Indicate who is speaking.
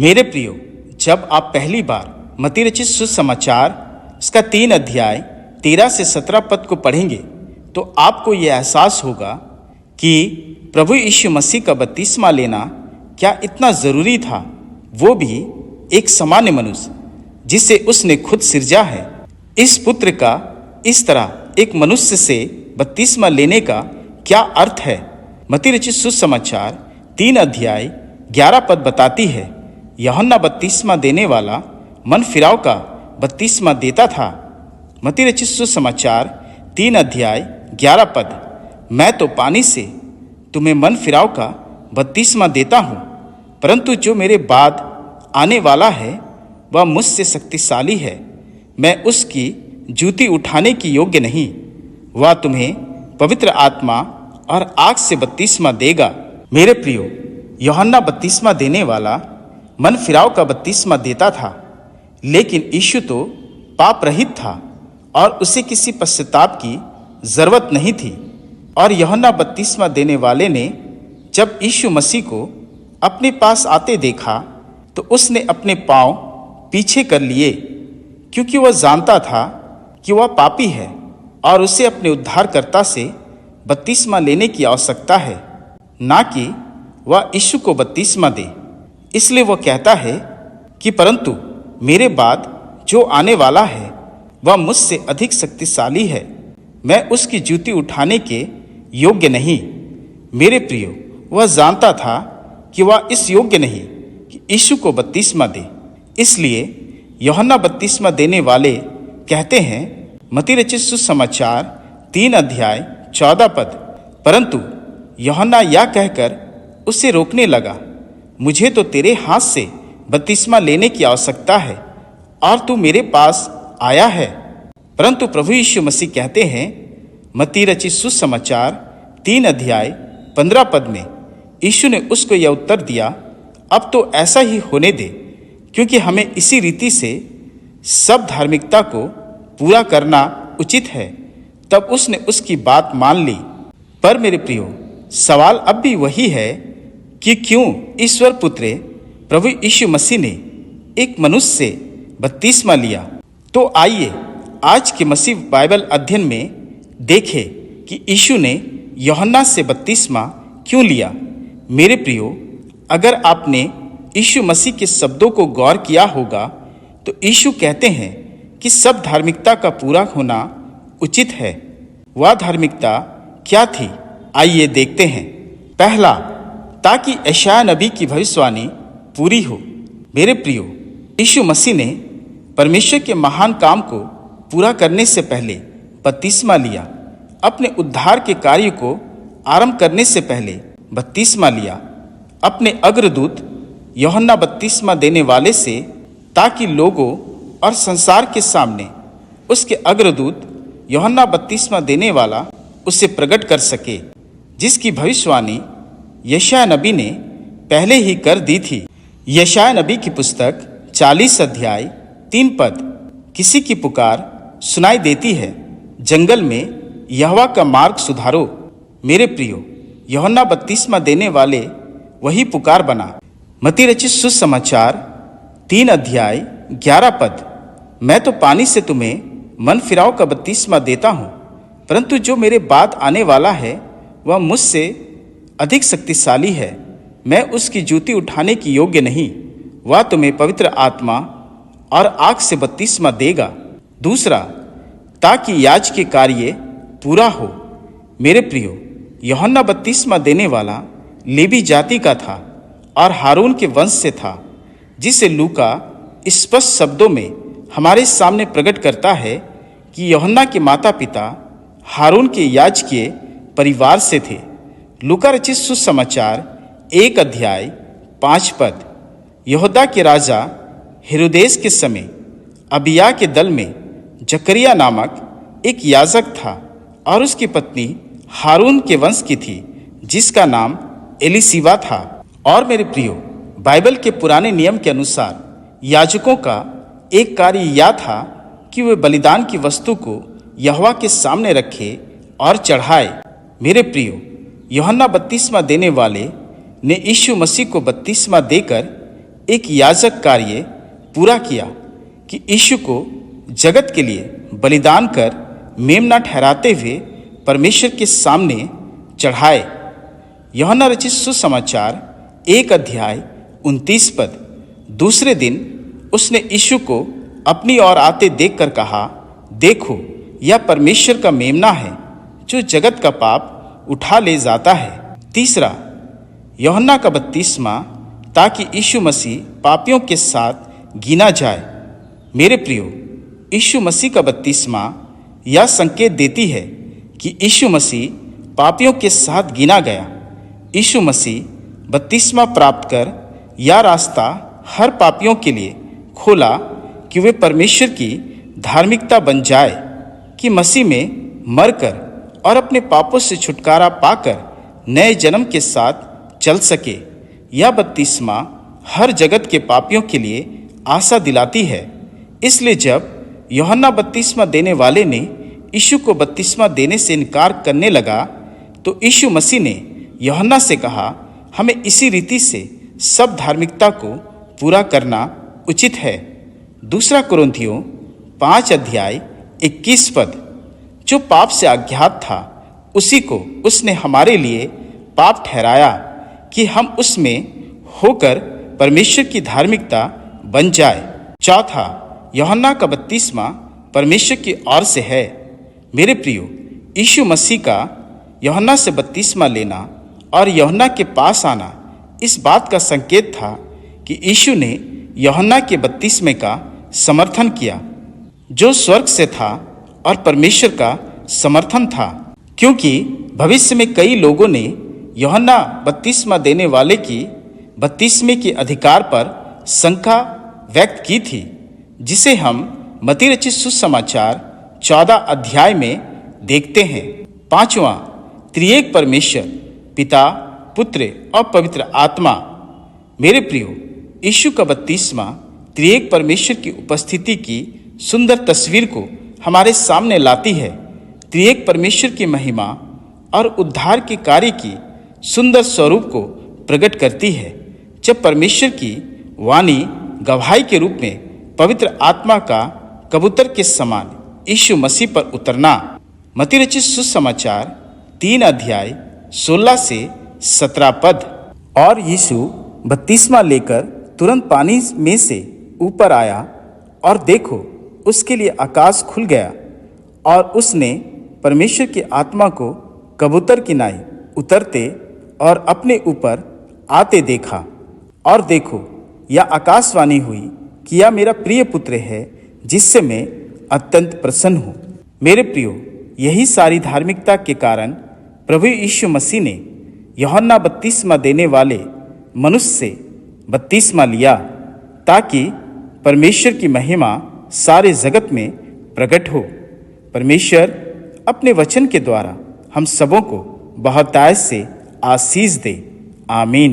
Speaker 1: मेरे प्रियो, जब आप पहली बार मत्ती रचित सुसमाचार इसका 3 अध्याय 13 से 17 पद को पढ़ेंगे तो आपको यह एहसास होगा कि प्रभु यीशु मसीह का बपतिस्मा लेना क्या इतना ज़रूरी था, वो भी एक सामान्य मनुष्य जिसे उसने खुद सिरजा है। इस पुत्र का इस तरह एक मनुष्य से बपतिस्मा लेने का क्या अर्थ है। मत्ती रचित सुसमाचार 3 अध्याय 11 पद बताती है, यूहन्ना बपतिस्मा देने वाला मन फिराव का बपतिस्मा देता था। मत्ती रचित सुसमाचार 3 अध्याय 11 पद, मैं तो पानी से तुम्हें मन फिराव का बपतिस्मा देता हूँ, परंतु जो मेरे बाद आने वाला है वह मुझसे शक्तिशाली है, मैं उसकी जूती उठाने की योग्य नहीं। वह तुम्हें पवित्र आत्मा और आग से बपतिस्मा देगा। मेरे प्रियो, यूहन्ना बपतिस्मा देने वाला मन फिराव का बपतिस्मा देता था, लेकिन यीशु तो पाप रहित था और उसे किसी पश्चाताप की जरूरत नहीं थी। और यूहन्ना बपतिस्मा देने वाले ने जब यीशु मसीह को अपने पास आते देखा तो उसने अपने पांव पीछे कर लिए, क्योंकि वह जानता था कि वह पापी है और उसे अपने उद्धारकर्ता से बपतिस्मा लेने की आवश्यकता है, ना कि वह यीशु को बपतिस्मा दे। इसलिए वह कहता है कि परंतु मेरे बाद जो आने वाला है वह मुझसे अधिक शक्तिशाली है, मैं उसकी जूती उठाने के योग्य नहीं। मेरे प्रियो, वह जानता था कि वह इस योग्य नहीं कि यीशु को बपतिस्मा दे। इसलिए यूहन्ना बपतिस्मा देने वाले कहते हैं, मत्ती रचित सुसमाचार 3 अध्याय 14 पद, परंतु यूहन्ना यह कहकर उसे रोकने लगा, मुझे तो तेरे हाथ से बपतिस्मा लेने की आवश्यकता है और तू मेरे पास आया है। परंतु प्रभु यीशु मसीह कहते हैं, मत्ती रचित सुसमाचार 3 अध्याय 15 पद में, यीशु ने उसको यह उत्तर दिया, अब तो ऐसा ही होने दे, क्योंकि हमें इसी रीति से सब धार्मिकता को पूरा करना उचित है। तब उसने उसकी बात मान ली। पर मेरे प्रियो, सवाल अब भी वही है कि क्यों ईश्वर पुत्र प्रभु यीशु मसीह ने एक मनुष्य से बपतिस्मा लिया। तो आइए आज के मसीह बाइबल अध्ययन में देखें कि यीशु ने यूहन्ना से बपतिस्मा क्यों लिया। मेरे प्रियो, अगर आपने यीशु मसीह के शब्दों को गौर किया होगा तो यीशु कहते हैं कि सब धार्मिकता का पूरा होना उचित है। वह धार्मिकता क्या थी, आइए देखते हैं। पहला, ताकि यशायाह नबी की भविष्यवाणी पूरी हो। मेरे प्रियो, यीशु मसीह ने परमेश्वर के महान काम को पूरा करने से पहले बपतिस्मा लिया। अपने उद्धार के कार्य को आरंभ करने से पहले बपतिस्मा लिया अपने अग्रदूत यूहन्ना बपतिस्मा देने वाले से, ताकि लोगों और संसार के सामने उसके अग्रदूत यूहन्ना बपतिस्मा देने वाला उसे प्रकट कर सके, जिसकी भविष्यवाणी यशायाह नबी ने पहले ही कर दी थी। यशायाह नबी की पुस्तक 40 अध्याय 3 पद, किसी की पुकार सुनाई देती है, जंगल में यहोवा का मार्ग सुधारो। मेरे प्रियो, यूहन्ना बपतिस्मा देने वाले वही पुकार बना। मत्ती रचित सुसमाचार 3 अध्याय 11 पद, मैं तो पानी से तुम्हें मन फिराव का बपतिस्मा देता हूँ, परंतु जो मेरे बाद आने वाला है वह मुझसे अधिक शक्तिशाली है, मैं उसकी जूती उठाने की योग्य नहीं। वह तुम्हें पवित्र आत्मा और आग से बपतिस्मा देगा। दूसरा, ताकि याजकीय कार्य पूरा हो। मेरे प्रियो, यूहन्ना बपतिस्मा देने वाला लेवी जाति का था और हारून के वंश से था, जिसे लूका स्पष्ट शब्दों में हमारे सामने प्रकट करता है कि यूहन्ना के माता पिता हारून के याजकीय परिवार से थे। लूका रचित सुसमाचार 1 अध्याय 5 पद, यहूदा के राजा हेरोदेस के समय अबिय्याह के दल में जकरिया नामक एक याजक था और उसकी पत्नी हारून के वंश की थी, जिसका नाम एलीशिबा था। और मेरे प्रियो, बाइबल के पुराने नियम के अनुसार याजकों का एक कार्य यह था कि वे बलिदान की वस्तु को यहोवा के सामने रखे और चढ़ाए। मेरे प्रियो, यूहन्ना बपतिस्मा देने वाले ने यीशु मसीह को बपतिस्मा देकर एक याजक कार्य पूरा किया कि यीशु को जगत के लिए बलिदान कर मेमना ठहराते हुए परमेश्वर के सामने चढ़ाए। यूहन्ना रचित सुसमाचार 1 अध्याय 29 पद। दूसरे दिन उसने यीशु को अपनी ओर आते देखकर कहा, देखो, यह परमेश्वर का मेमना है जो जगत का पाप उठा ले जाता है। तीसरा, यूहन्ना का बपतिस्मा ताकि यीशु मसीह पापियों के साथ गिना जाए। मेरे प्रियो, यीशु मसीह का बपतिस्मा यह संकेत देती है कि यीशु मसीह पापियों के साथ गिना गया। यीशु मसीह बपतिस्मा प्राप्त कर यह रास्ता हर पापियों के लिए खोला कि वे परमेश्वर की धार्मिकता बन जाए, कि मसीह में मरकर और अपने पापों से छुटकारा पाकर नए जन्म के साथ चल सके। यह बपतिस्मा हर जगत के पापियों के लिए आशा दिलाती है। इसलिए जब यूहन्ना बपतिस्मा देने वाले ने यीशु को बपतिस्मा देने से इनकार करने लगा, तो यीशु मसीह ने यूहन्ना से कहा, हमें इसी रीति से सब धार्मिकता को पूरा करना उचित है। दूसरा कुरिन्थियों 5 अध्याय 21 पद। जो पाप से अज्ञात था उसी को उसने हमारे लिए पाप ठहराया कि हम उसमें होकर परमेश्वर की धार्मिकता बन जाए। चौथा, यूहन्ना का बपतिस्मा परमेश्वर की ओर से है। मेरे प्रियो, यीशु मसीह का यूहन्ना से बपतिस्मा लेना और यूहन्ना के पास आना इस बात का संकेत था कि यीशु ने यूहन्ना के बपतिस्मे का समर्थन किया, जो स्वर्ग से था और परमेश्वर का समर्थन था, क्योंकि भविष्य में कई लोगों ने यूहन्ना बपतिस्मा देने वाले की बपतिस्मे के अधिकार पर शंका व्यक्त की थी, जिसे हम मत्ती रचित सुसमाचार 14 अध्याय में देखते हैं। पांचवा, त्रिएक परमेश्वर पिता, पुत्र और पवित्र आत्मा। मेरे प्रियो, यीशु का बपतिस्मा त्रिएक परमेश्वर की उपस्थिति की सुंदर तस्वीर को हमारे सामने लाती है। त्रिएक परमेश्वर की महिमा और उद्धार के कार्य की सुंदर स्वरूप को प्रकट करती है, जब परमेश्वर की वाणी गवाही के रूप में पवित्र आत्मा का कबूतर के समान यीशु मसीह पर उतरना। मत्ती रचित सुसमाचार 3 अध्याय 16 से 17 पद। और यीशु बपतिस्मा लेकर तुरंत पानी में से ऊपर आया, और देखो, उसके लिए आकाश खुल गया, और उसने परमेश्वर की आत्मा को कबूतर की नाई उतरते और अपने ऊपर आते देखा। और देखो, यह आकाशवाणी हुई कि यह मेरा प्रिय पुत्र है, जिससे मैं अत्यंत प्रसन्न हूँ। मेरे प्रियो, यही सारी धार्मिकता के कारण प्रभु यीशु मसीह ने यूहन्ना बपतिस्मा देने वाले मनुष्य से बपतिस्मा लिया, ताकि परमेश्वर की महिमा सारे जगत में प्रकट हो। परमेश्वर अपने वचन के द्वारा हम सबों को बहुतायत से आशीष दे। आमीन।